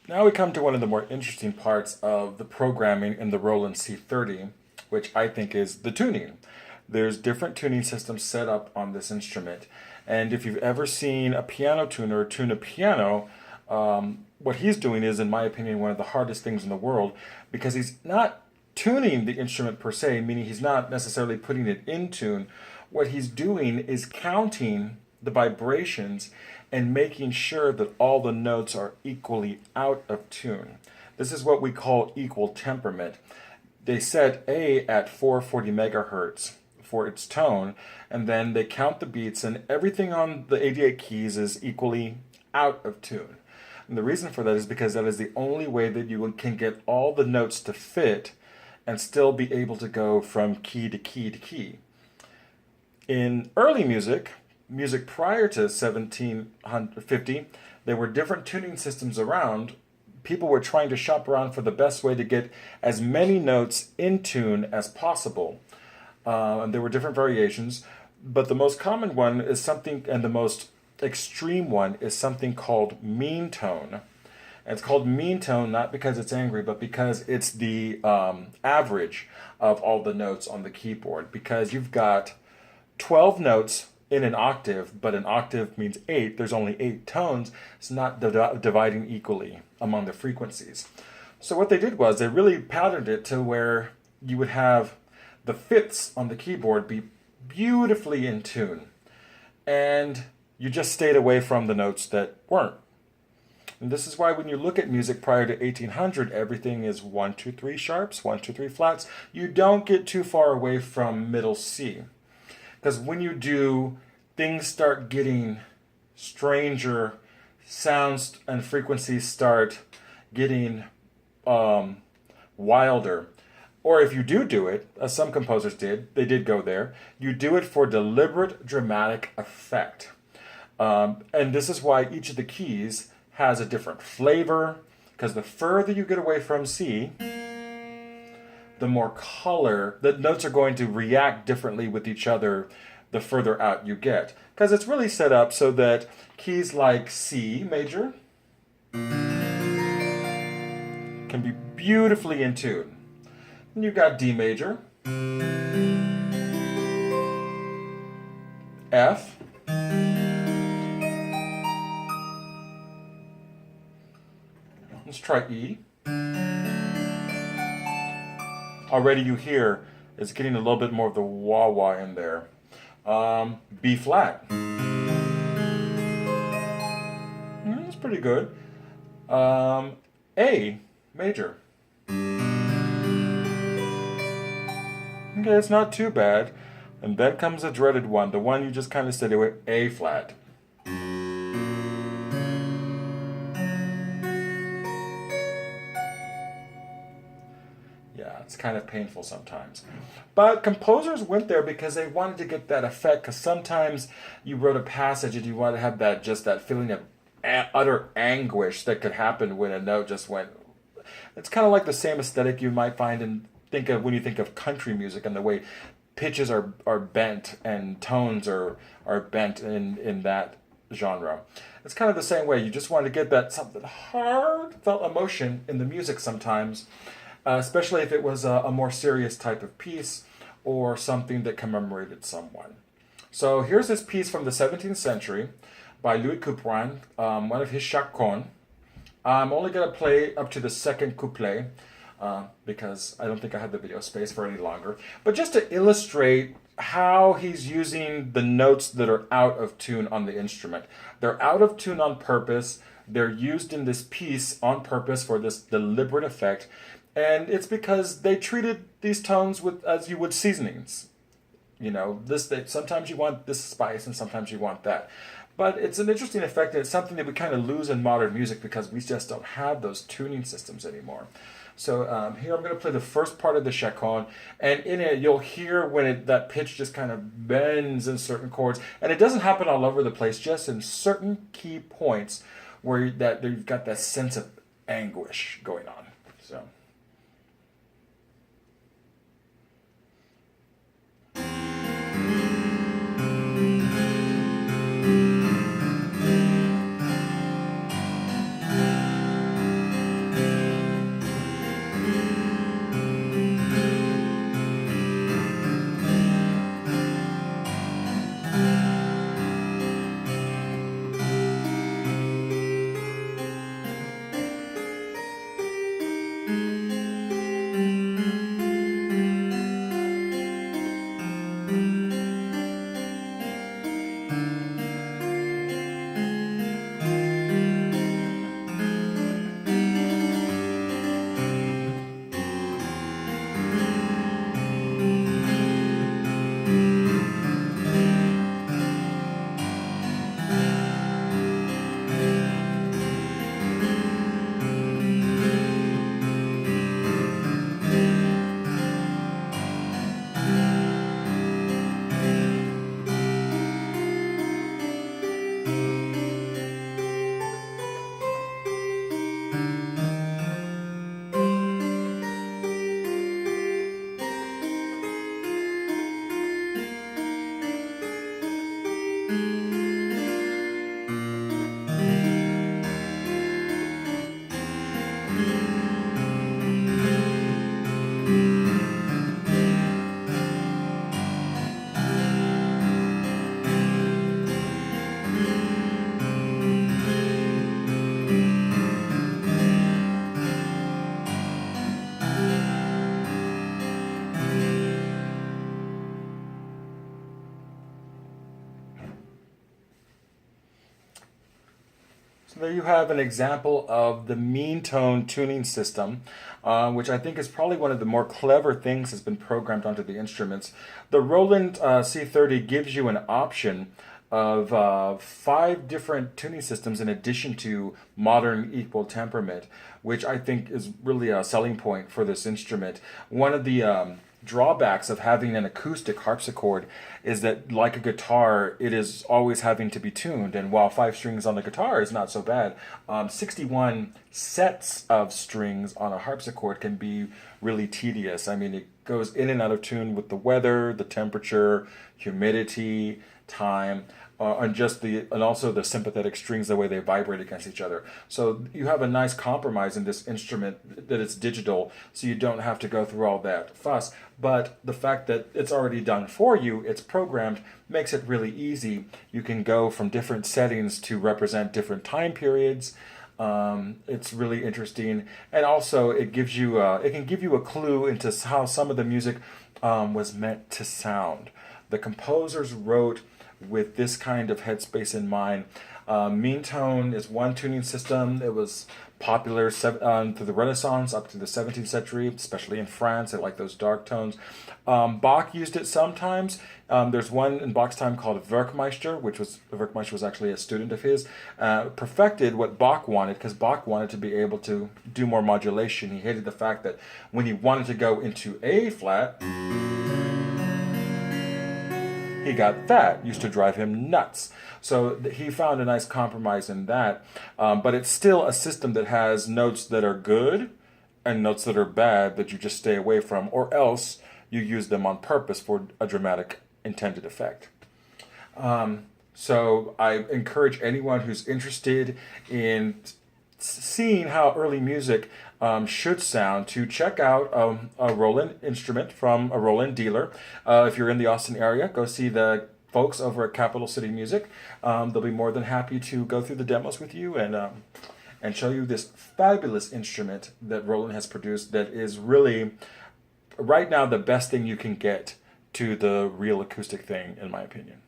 Now we come to one of the more interesting parts of the programming in the Roland C-30, which I think is the tuning. There's different tuning systems set up on this instrument, and if you've ever seen a piano tuner tune a piano, what he's doing is, in my opinion, one of the hardest things in the world, because he's not tuning the instrument per se, meaning he's not necessarily putting it in tune. What he's doing is counting the vibrations and making sure that all the notes are equally out of tune. This is what we call equal temperament. They set A at 440 megahertz for its tone, and then they count the beats, and everything on the 88 keys is equally out of tune. And the reason for that is because that is the only way that you can get all the notes to fit and still be able to go from key to key to key. In early music prior to 1750, there were different tuning systems around. People were trying to shop around for the best way to get as many notes in tune as possible. And there were different variations, but the most common one is something, and the most extreme one is something called mean tone. And it's called mean tone not because it's angry, but because it's the average of all the notes on the keyboard. Because you've got 12 notes in an octave, but an octave means 8. There's only 8 tones. It's not dividing equally among the frequencies. So what they did was they really patterned it to where you would have the fifths on the keyboard be beautifully in tune. And you just stayed away from the notes that weren't. And this is why when you look at music prior to 1800, everything is 1, 2, 3 sharps, 1, 2, 3 flats. You don't get too far away from middle C. Because when you do, things start getting stranger, sounds and frequencies start getting wilder. Or if you do it, as some composers did, they did go there, you do it for deliberate dramatic effect. And this is why each of the keys has a different flavor, because the further you get away from C, the more color, the notes are going to react differently with each other the further out you get. Because it's really set up so that keys like C major can be beautifully in tune. And you've got D major, F, let's try E. Already you hear it's getting a little bit more of the wah-wah in there. B flat. That's pretty good. A major. Okay, it's not too bad. And then comes a dreaded one, the one you just kind of said it with, A flat. Yeah, it's kind of painful sometimes. But composers went there because they wanted to get that effect, because sometimes you wrote a passage and you want to have that, just that feeling of utter anguish that could happen when a note just went. It's kind of like the same aesthetic you might find in when you think of country music, and the way pitches are bent and tones are bent in that genre. It's kind of the same way. You just want to get that something heartfelt emotion in the music sometimes, especially if it was a more serious type of piece or something that commemorated someone. So here's this piece from the 17th century by Couperin, one of his Chaconne. I'm only going to play up to the second couplet because I don't think I have the video space for any longer. But just to illustrate how he's using the notes that are out of tune on the instrument. They're out of tune on purpose. They're used in this piece on purpose for this deliberate effect. And it's because they treated these tones as you would seasonings. You know, sometimes you want this spice and sometimes you want that. But it's an interesting effect, and it's something that we kind of lose in modern music because we just don't have those tuning systems anymore. So here I'm going to play the first part of the Chaconne, and in it you'll hear when that pitch just kind of bends in certain chords, and it doesn't happen all over the place, just in certain key points where you've got that sense of anguish going on. So. There you have an example of the mean tone tuning system, which I think is probably one of the more clever things that's been programmed onto the instruments. The Roland C-30 gives you an option of 5 different tuning systems in addition to modern equal temperament, which I think is really a selling point for this instrument. One of the drawbacks of having an acoustic harpsichord is that, like a guitar, it is always having to be tuned. And while 5 strings on the guitar is not so bad, 61 sets of strings on a harpsichord can be really tedious. I mean, it goes in and out of tune with the weather, the temperature, humidity, time, and also the sympathetic strings, the way they vibrate against each other. So you have a nice compromise in this instrument that it's digital, so you don't have to go through all that fuss. But the fact that it's already done for you, it's programmed, makes it really easy. You can go from different settings to represent different time periods. It's really interesting, and also it gives you it can give you a clue into how some of the music was meant to sound. The composers wrote with this kind of headspace in mind. Mean tone is one tuning system. It was popular through the Renaissance up to the 17th century, especially in France. They like those dark tones. Bach used it sometimes. There's one in Bach's time called Werkmeister, Werkmeister was actually a student of his, perfected what Bach wanted, because Bach wanted to be able to do more modulation. He hated the fact that when he wanted to go into A flat, he got that. Used to drive him nuts. So he found a nice compromise in that. But it's still a system that has notes that are good and notes that are bad that you just stay away from, or else you use them on purpose for a dramatic intended effect. So I encourage anyone who's interested in seeing how early music should sound to check out a Roland instrument from a Roland dealer. If you're in the Austin area, go see the folks over at Capital City Music. They'll be more than happy to go through the demos with you and show you this fabulous instrument that Roland has produced that is really, right now, the best thing you can get to the real acoustic thing, in my opinion.